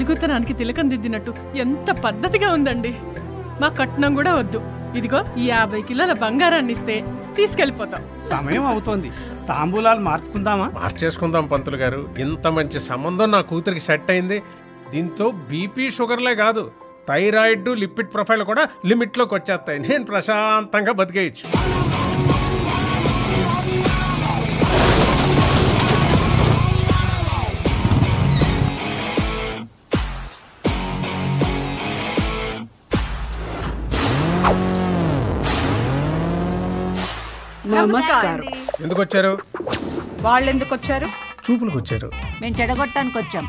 తెలుగుతనానికి తిలకం దిద్దినట్టు ఎంత పద్ధతిగా ఉందండి. మా కట్నం కూడా వద్దు, ఇదిగో ఈ 50 కిలోల బంగారాన్ని ఇస్తే తీసుకెళ్లిపోతాం. సమయం అవుతోంది, తాంబూలాలు మార్చుకుందామా? మార్చేసుకుందాం పంతులు గారు. ఇంత మంచి సంబంధం నా కూతురికి సెట్ అయింది. దీంతో బీపీ షుగర్లే కాదు, థైరాయిడ్ లిపిడ్ ప్రొఫైల్ కూడా లిమిట్లోకి వచ్చేస్తాయి. నేను ప్రశాంతంగా బతికేయచ్చు. నమస్కారం. ఎందుకు వచ్చారు? వాళ్ళు ఎందుకు వచ్చారు? చూపులకు వచ్చారు. మేము చెడగొట్టడానికి వచ్చాం.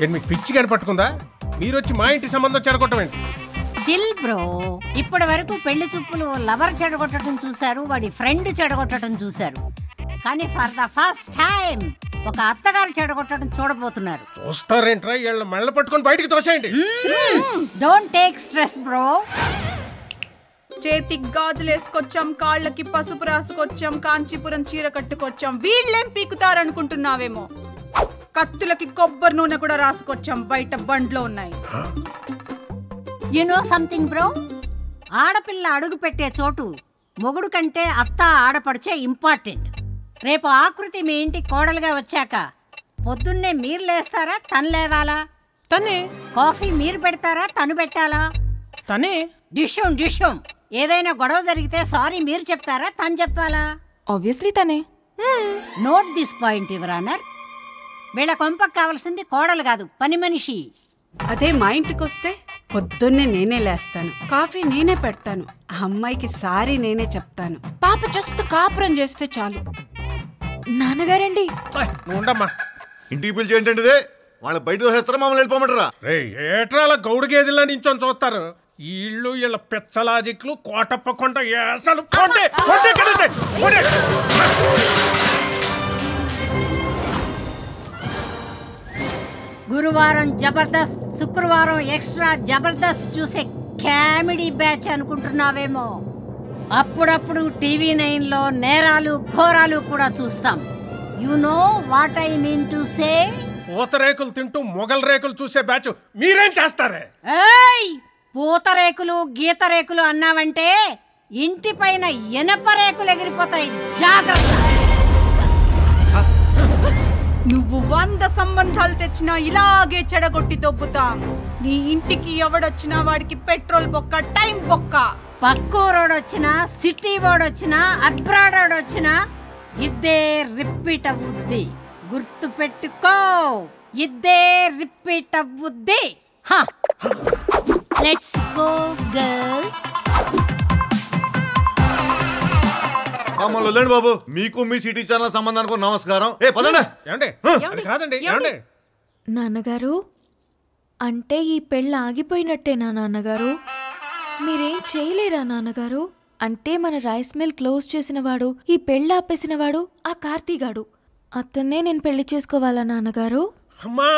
ఏంటి మీకు పిచ్చి కానీ పట్టుకుందా? మీరు వచ్చి మా ఇంటి సంబంధం చెడగొట్టమేంటి? Chill bro. ఇప్పటి వరకు పెళ్లి చూపులు లవర్ చెడగొట్టడం చూశారు, వాడి ఫ్రెండ్ చెడగొట్టడం చూశారు. కానీ ఫర్ ద ఫస్ట్ టైం ఒక అత్తగారు చెడగొట్టడం చూడబోతున్నారు. చూస్తారేంట్రా? వీళ్ళ మెళ్ళ పట్టుకొని బయటికి తోసేయండి. Don't take stress bro. చేతికి గాజులు వేసుకొచ్చాం, కాళ్ళకి పసుపు రాసుకొచ్చాం, కాంచీపురం చీర కట్టుకొచ్చాం. వీళ్ళేం పీకుతారనుకుంటున్నావేమో. కత్తులకి కొబ్బరి నూనె కూడా రాసుకొచ్చాం, బయట బండ్లో ఉన్నాయి. యు నో సంథింగ్ బ్రో, ఆడపిల్ల అడుగు పెట్టే చోటు మొగుడు కంటే అత్త ఆడపడిచే ఇంపార్టెంట్. రేపు ఆకృతి మీ ఇంటి కోడలుగా వచ్చాక పొద్దున్నే మీరు లేస్తారా, తను లేవాలా? తనే. కాఫీ మీరు పెడతారా, తను పెట్టాలా? తనే. డిషం ఏదైనా గొడవ జరిగితే సారీ మీరు చెప్తారా, తను చెప్పాలా? ఆబ్వియస్లీ తనే. Note this point your honour. వీళ్ళ కొంపకు కావాల్సింది కోడలు కాదు, పని మనిషి. అదే మా ఇంటికి వస్తే పొద్దున్నే నేనే లేస్తాను, కాఫీ నేనే పెడతాను, అమ్మాయికి సారీ నేనే చెప్తాను. పాప జస్ట్ కాపురం చేస్తే చాలు. నాన్నగారండి. ఉండమ్మా, ఇంటికి పిలిచి ఏంటంటే వాళ్ళ బయట దోసేస్తారా, మమ్మల్ని వెళ్ళిపోమంటారా? ఏట్రా అలా గౌడు గేదెల్లా నించొని చూస్తారు? వీళ్ళు వీళ్ళ పెచ్చలాజిక్లు కోటప్ప కొంట ఏసలు. గురువారం జబర్దస్త్, శుక్రవారం ఎక్స్ట్రా జబర్దస్త్ చూసే కామెడీ బ్యాచ్ అనుకుంటున్నావేమో. అప్పుడప్పుడు టీవీ9లో నేరాలు ఘోరాలు కూడా చూస్తాం. You know what I mean to say. పూతరేకులు తింటూ మొగల్ రేకులు చూసే బ్యాచ్ మీరేం చేస్తారే? పూతరేకులు గీతరేకులు అన్నావంటే ఇంటి పైన ఎనప రేకులు ఎగిరిపోతాయి, జాగ్రత్త. నువ్వు 100 సంబంధాలు తెచ్చినా ఇలాగే చెడగొట్టి దొబ్బుతాం. నీ ఇంటికి ఎవడొచ్చినా వాడికి పెట్రోల్ బొక్క, టైం బొక్క. పక్కూరోడొచ్చినా, సిటీ వాడొచ్చినా, అబ్రాడ్ వాడొచ్చినా ఇద్దే రిపీట్ అవ్వుద్ది. గుర్తు పెట్టుకో, ఇద్దే రిపీట్ అవ్వుద్ది. Let's go girls. మమ్మల్ని బాబు, మీకు మీ సిటీ ఛానల్ సంబంధానికి నమస్కారం. కాదండి. నాన్నగారు, అంటే ఈ పెళ్ళి ఆగిపోయినట్టేనా నాన్నగారు? మీరేం చేయలేరా నాన్నగారు? అంటే మన రైస్ మిల్ క్లోజ్ చేసిన వాడు, ఈ పెళ్ళి ఆపేసిన వాడు ఆ కార్తీగాడు. అతన్నే నేను పెళ్లి చేసుకోవాలా నాన్నగారు? అమ్మా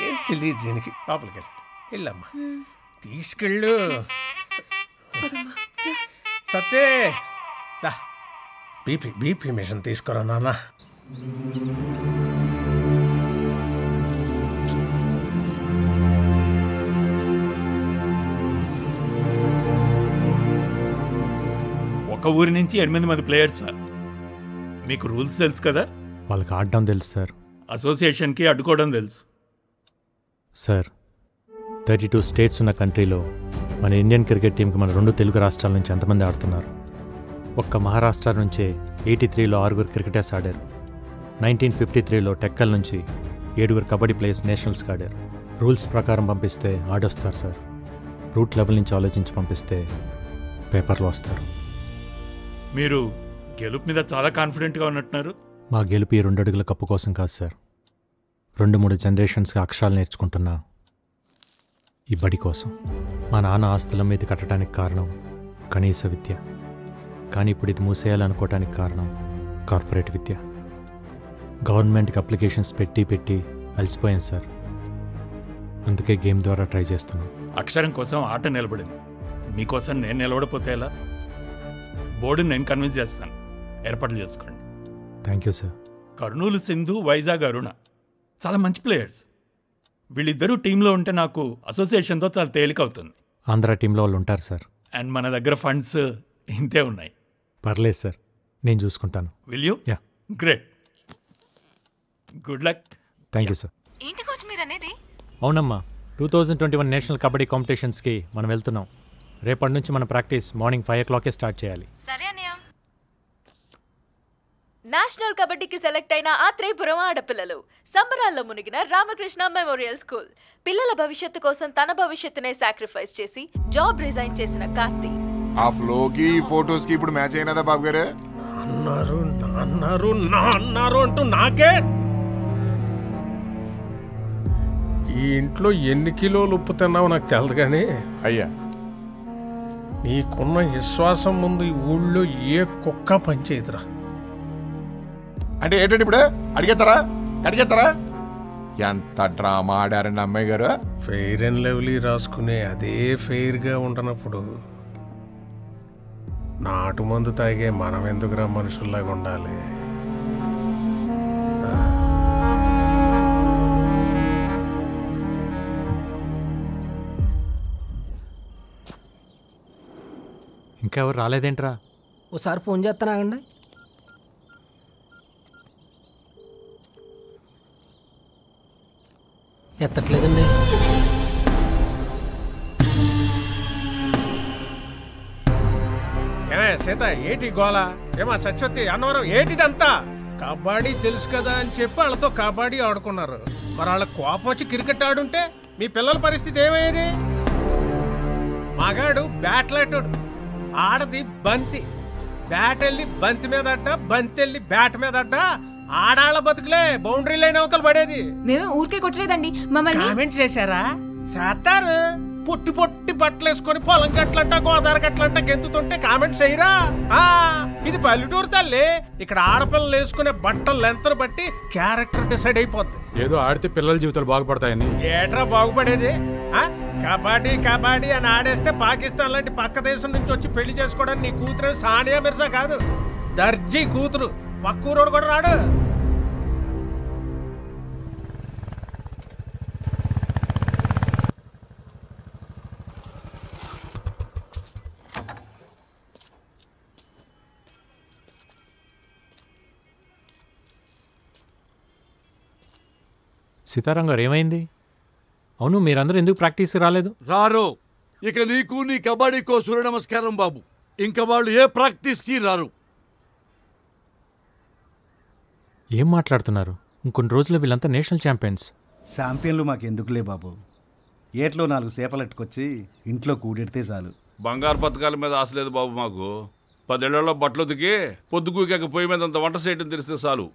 ఏం తెలియదు దీనికి. లోపలికి వెళ్ళమ్మా, తీసుకెళ్ళు. సత్తే బీపీ మిషన్ తీసుకురా నాన్న. ఒక ఊరి నుంచి 8 మంది ప్లేయర్స్ సార్. మీకు రూల్స్ తెలుసు కదా? వాళ్ళకి ఆడడం తెలుసు సార్. అసోసియేషన్కి అడ్డుకోవడం తెలుసు సార్. 32 స్టేట్స్ ఉన్న కంట్రీలో మన ఇండియన్ క్రికెట్ టీంకి మన 2 తెలుగు రాష్ట్రాల నుంచి ఎంతమంది ఆడుతున్నారు? ఒక్క మహారాష్ట్ర నుంచే 83లో 6 క్రికెటర్స్ ఆడారు. 1953లో టెక్కల్ నుంచి 7 కబడ్డీ ప్లేయర్స్ నేషనల్స్కి ఆడారు. రూల్స్ ప్రకారం పంపిస్తే ఆడొస్తారు సార్. రూట్ లెవెల్ నుంచి ఆలోచించి పంపిస్తే పేపర్లో వస్తారు. మీరు గెలుపు మీద చాలా కాన్ఫిడెంట్గా ఉన్నట్టున్నారు. మా గెలుపు ఈ 2 అడుగుల కప్పు కోసం కాదు సార్. 2-3 జనరేషన్స్కి అక్షరాలు నేర్చుకుంటున్నా ఈ బడి కోసం. మా నాన్న ఆస్తుల మీద కట్టడానికి కారణం కనీస విద్య. కానీ ఇప్పుడు ఇది మూసేయాలనుకోవటానికి కారణం కార్పొరేట్ విద్య. గవర్నమెంట్కి అప్లికేషన్స్ పెట్టి అలసిపోయాను సార్. అందుకే గేమ్ ద్వారా ట్రై చేస్తున్నాం. అక్షరం కోసం ఆట నిలబడింది. మీకోసం నేను నిలబడిపోతే ఎలా? బోర్డుని నేను కన్విన్స్ చేస్తాను. ఏర్పాట్లు చేసుకోండి. Thank you sir. Kurnool Sindhu, Vizag Aruna చాలా మంచి ప్లేయర్స్. వీళ్ళిద్దరూ టీంలో ఉంటే నాకు అసోసియేషన్తో చాలా తేలిక అవుతుంది. ఆంధ్ర టీంలో వాళ్ళు ఉంటారు సార్. అండ్ మన దగ్గర ఫండ్స్ ఇంతే ఉన్నాయి. పర్లేదు సార్, నేను చూసుకుంటాను. Will you? Yeah. Great. Good luck. Thank you sir. ఏంటి కోచ్ మీరు అనేది? అవునమ్మా, 2021 నేషనల్ కబడ్డీ కాంపిటీషన్స్కి మనం వెళ్తున్నాం. రేపటి నుంచి మన ప్రాక్టీస్ మార్నింగ్ 5 o'clock'ే స్టార్ట్ చేయాలి. సరే అన్నయ్య. నేషనల్ కబడ్డీకి సెలెక్ట్ అయిన ఆత్రేయపురం ఆడపిల్లలు సంబరాల్లో మునిగిన రామకృష్ణ మెమోరియల్ స్కూల్. పిల్లల భవిష్యత్తు కోసం తన భవిష్యత్తునే సాక్రిఫైస్ చేసి జాబ్ రిజైన్ చేసిన కార్తీ. ఆ ఫ్లోకి ఫోటోస్ కి ఇప్పుడు మ్యాచ్ అయినదా బాబు గారు? అన్నారు అంటూ నాకే. ఈ ఇంట్లో ఎన్ని కిలోలు ఉప్పు తిన్నావో నాకు తెలదు కానీ అయ్యా, నీకున్న విశ్వాసం ముందు ఈ ఊళ్ళో ఏ కుక్క పనిచేయదురా. అంటే ఏంటంటే ఇప్పుడు అడిగేస్తారా? ఎంత డ్రామా ఆడారండి అమ్మాయి గారు. ఫెయిర్ అండ్ లవ్లీ రాసుకునే అదే ఫెయిర్గా ఉంటున్నప్పుడు నాటు మందు తాగే మనం ఎందుకురా మనుషుల్లాగా ఉండాలి? ఇంకా ఎవరు రాలేదేంట్రా? ఒకసారి ఫోన్ చేస్తానాగండి. ఎత్తట్లేదండి. ఏమే సీత, ఏటి గోళ? ఏమా సత్యవతి, అన్నవరం, ఏటిదంతా? కబడ్డీ తెలుసు కదా అని చెప్పి వాళ్ళతో కబడ్డీ ఆడుకున్నారు. మరి వాళ్ళ కోపం వచ్చి క్రికెట్ ఆడుంటే మీ పిల్లల పరిస్థితి ఏమయ్యేది? మగాడు బ్యాట్లాటాడు, ఆడది బంతి. బ్యాట్ వెళ్ళి బంతి మీద అడ్డ, బంతి వెళ్ళి బ్యాట్ మీద అడ్డ. ఆడాళ్ళ బతుకులే బౌండరీ లైన్ అవతల పడేది. మేము ఊరికే కొట్టలేదండి, మమ్మల్ని కామెంట్ చేశారా? చేస్తారు. పొట్టి పొట్టి బట్టలు వేసుకొని పొలం గట్లంట గోదావరి గట్లంట గెంతుతుంటే కామెంట్ చేయరా? ఇది పల్లెటూరు తల్లి. ఇక్కడ ఆడపిల్లలు వేసుకునే బట్టల లెంతను బట్టి క్యారెక్టర్ డిసైడ్ అయిపోద్ది. ఏదో ఆడితే పిల్లల జీవితాలు బాగుపడతాయని. ఏట్రా బాగుపడేది? కబడ్డీ కబడ్డీ అని ఆడేస్తే పాకిస్తాన్ లాంటి పక్క దేశం నుంచి వచ్చి పెళ్లి చేసుకోవడానికి నీ కూతురు సానియా మిర్జా కాదు, దర్జీ కూతురు. పక్కూరోడు కూడా రాడు. సీతారాం గారు, ఏమైంది? అవును, మీరందరూ ఎందుకు ప్రాక్టీస్ రాలేదు? రారు. ఇక నీకు నీ కబడ్డీకో సూర్య నమస్కారం బాబు. ఇంకా వాళ్ళు ఏ ప్రాక్టీస్కి రారు. ఏం మాట్లాడుతున్నారు? ఇంకొన్ని రోజుల్లో వీళ్ళంతా నేషనల్ ఛాంపియన్స్. ఛాంపియన్లు మాకెందుకులే బాబు. ఏట్లో 4 సేపలెట్టుకొచ్చి ఇంట్లో కూడెడితే చాలు. బంగారు పథకాల మీద ఆశ లేదు బాబు మాకు. 10 ఏళ్లలో బట్టలు ఉతికి పొద్దుకూకాక పొయ్యి మీద అంత వంట చేయడం తెలిస్తే చాలు.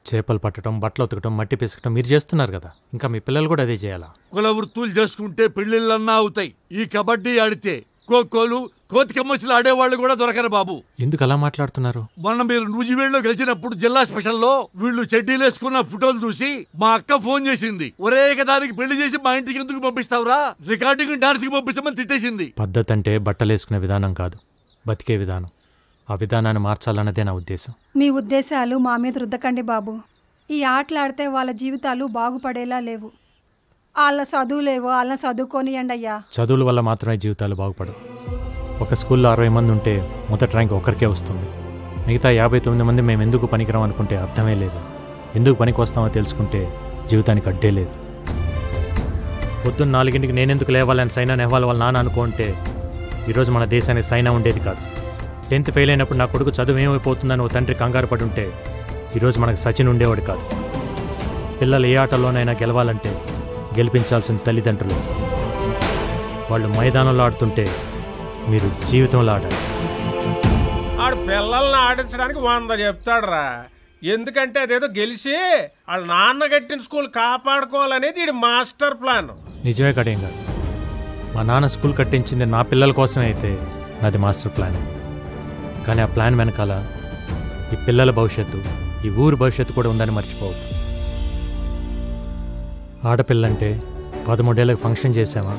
చేపలు పట్టడం, బట్టలు ఉతకడం, మట్టి పిసకటం మీరు చేస్తున్నారు కదా, ఇంకా మీ పిల్లలు కూడా అదే చేయాలా? కుల వృత్తులు చేసుకుంటే పెళ్లిళ్ళన్నా అవుతాయి. ఈ కబడ్డీ ఆడితే ఖోఖోలు, కోతికమ్మసిలు ఆడేవాళ్ళు కూడా దొరకరు బాబు. ఎందుకు అలా మాట్లాడుతున్నారు? మొన్న మీరు నూజివేడులో గెలిచినప్పుడు జిల్లా స్పెషల్లో వీళ్ళు చెడ్డీలు వేసుకున్న ఫోటోలు చూసి మా అక్క ఫోన్ చేసింది. ఒరే దానికి పెళ్లి చేసి మా ఇంటికి ఎందుకు పంపిస్తావురా, రికార్డింగ్ డాన్స్ కి పంపిస్తామని తిట్టేసింది. పద్ధతి అంటే బట్టలు వేసుకునే విధానం కాదు, బతికే విధానం. ఆ విధానాన్ని మార్చాలన్నదే నా ఉద్దేశం. మీ ఉద్దేశాలు మా మీద రుద్దకండి బాబు. ఈ ఆటలాడితే వాళ్ళ జీవితాలు బాగుపడేలా లేవు. వాళ్ళ చదువు లేవు, వాళ్ళని చదువుకోనియండి అయ్యా. చదువుల వల్ల మాత్రమే జీవితాలు బాగుపడవు. ఒక స్కూల్లో 60 మంది ఉంటే మొదటి ర్యాంక్ ఒక్కరికే వస్తుంది. మిగతా 59 మంది మేము ఎందుకు పనికిరాం అనుకుంటే అర్థమే లేదు. ఎందుకు పనికి వస్తామో తెలుసుకుంటే జీవితానికి అడ్డే లేదు. పొద్దున్న 4 నేనెందుకు లేవాలని సైనా నెహ్వాల్ వాళ్ళ నాన్న అనుకుంటే ఈరోజు మన దేశానికి సైనా ఉండేది కాదు. 10th ఫెయిల్ అయినప్పుడు నా కొడుకు చదువు ఏమైపోతుందని ఓ తండ్రి కంగారు పడి ఉంటే ఈరోజు మనకు సచిన్ ఉండేవాడు కాదు. పిల్లలు ఏ ఆటలోనైనా గెలవాలంటే గెలిపించాల్సిన తల్లిదండ్రులు. వాళ్ళు మైదానంలో ఆడుతుంటే మీరు జీవితంలో ఆడాలి. ఆడు పిల్లల్ని ఆడించడానికి 100 చెప్తాడురా. ఎందుకంటే అదేదో గెలిచి వాళ్ళ నాన్న కట్టిన స్కూల్ కాపాడుకోవాలనేది వీడి మాస్టర్ ప్లాన్. నిజమే కడేం కాదు. మా నాన్న స్కూల్ కట్టించింది నా పిల్లల కోసమే అయితే నాది మాస్టర్ ప్లాన్. కానీ ఆ ప్లాన్ వెనకాల ఈ పిల్లల భవిష్యత్తు, ఈ ఊరు భవిష్యత్తు కూడా ఉందని మర్చిపోవద్దు. ఆడపిల్లంటే 13 ఏళ్ళకి ఫంక్షన్ చేసామా,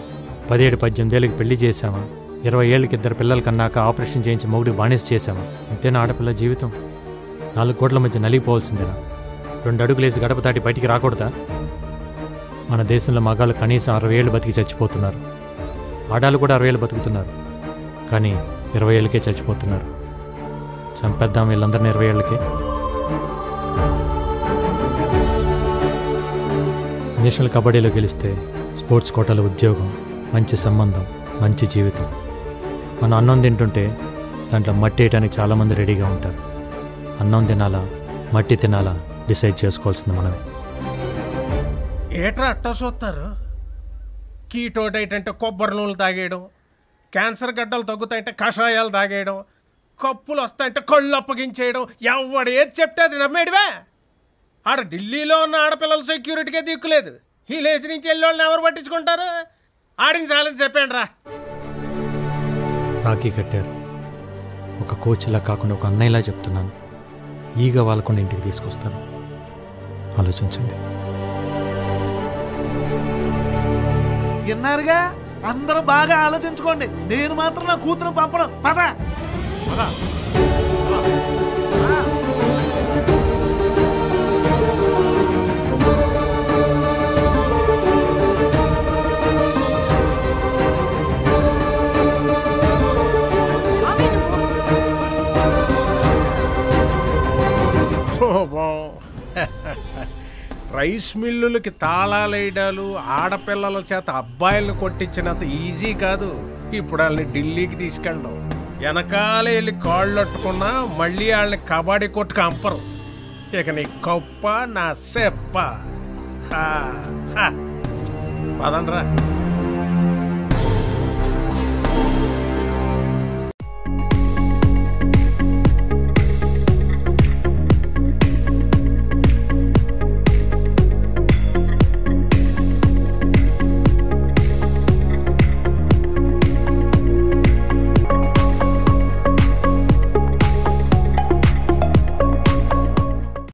17-18 ఏళ్ళకి పెళ్లి చేసామా, 20 ఏళ్ళకి 2 పిల్లల కన్నాక ఆపరేషన్ చేయించి మొగుడికి బానిస చేసామా? ఇంతేనా ఆడపిల్ల జీవితం? 4 గోట్ల మధ్య నలిగిపోవాల్సిందేనా? 2 అడుగులేసి గడప దాటి బయటికి రాకూడదా? మన దేశంలో మగాళ్ళు కనీసం 60 ఏళ్ళు బతికి చచ్చిపోతున్నారు. ఆడాలు కూడా 60 ఏళ్ళు బతుకుతున్నారు, కానీ 20 ఏళ్ళకే చచ్చిపోతున్నారు. చంపేద్దాం వీళ్ళందరినీ 20 ఏళ్ళకే. నేషనల్ కబడ్డీలో గెలిస్తే స్పోర్ట్స్ కోటాలో ఉద్యోగం, మంచి సంబంధం, మంచి జీవితం. మనం అన్నం తింటుంటే దాంట్లో మట్టి వేయడానికి చాలామంది రెడీగా ఉంటారు. అన్నం తినాలా మట్టి తినాలా డిసైడ్ చేసుకోవాల్సింది మనమే. ఏట్రా అట్టా చూస్తారు? కీటో డైట్ అంటే కొబ్బరి నూనెలు తాగేయడం, క్యాన్సర్ గడ్డలు తగ్గుతాయంటే కషాయాలు తాగేయడం, కప్పులు వస్తాయంటే కళ్ళు అప్పగించేయడం, ఎవడు ఏది చెప్తే అది నమ్మేడివే. ఆడ ఢిల్లీలో ఉన్న ఆడపిల్లల సెక్యూరిటీకే దిక్కులేదు. ఈ లేచి నుంచి వెళ్ళేవాళ్ళని ఎవరు పట్టించుకుంటారు? ఆడించాలని చెప్పాను రా. రాఖీ కట్టారు. ఒక కోచ్లా కాకుండా ఒక అన్నయ్యలా చెప్తున్నాను. ఈగ వాళ్ళకుండా ఇంటికి తీసుకొస్తాను. ఆలోచించండి. విన్నారుగా, అందరూ బాగా ఆలోచించుకోండి. నేను మాత్రం నా కూతురు పంపడం. పద రైస్ మిల్లులకి తాళాలు వేయడాలు, ఆడపిల్లల చేత అబ్బాయిలను కొట్టించినంత ఈజీ కాదు ఇప్పుడు వాళ్ళని ఢిల్లీకి తీసుకెళ్ళడం. వెనకాల వెళ్ళి కాళ్ళు అట్టుకున్నా మళ్ళీ వాళ్ళని కబడ్డీ కొట్టుకు అంపరు. ఇక నీ కప్ప నా సెప్ప. పదండ్రా.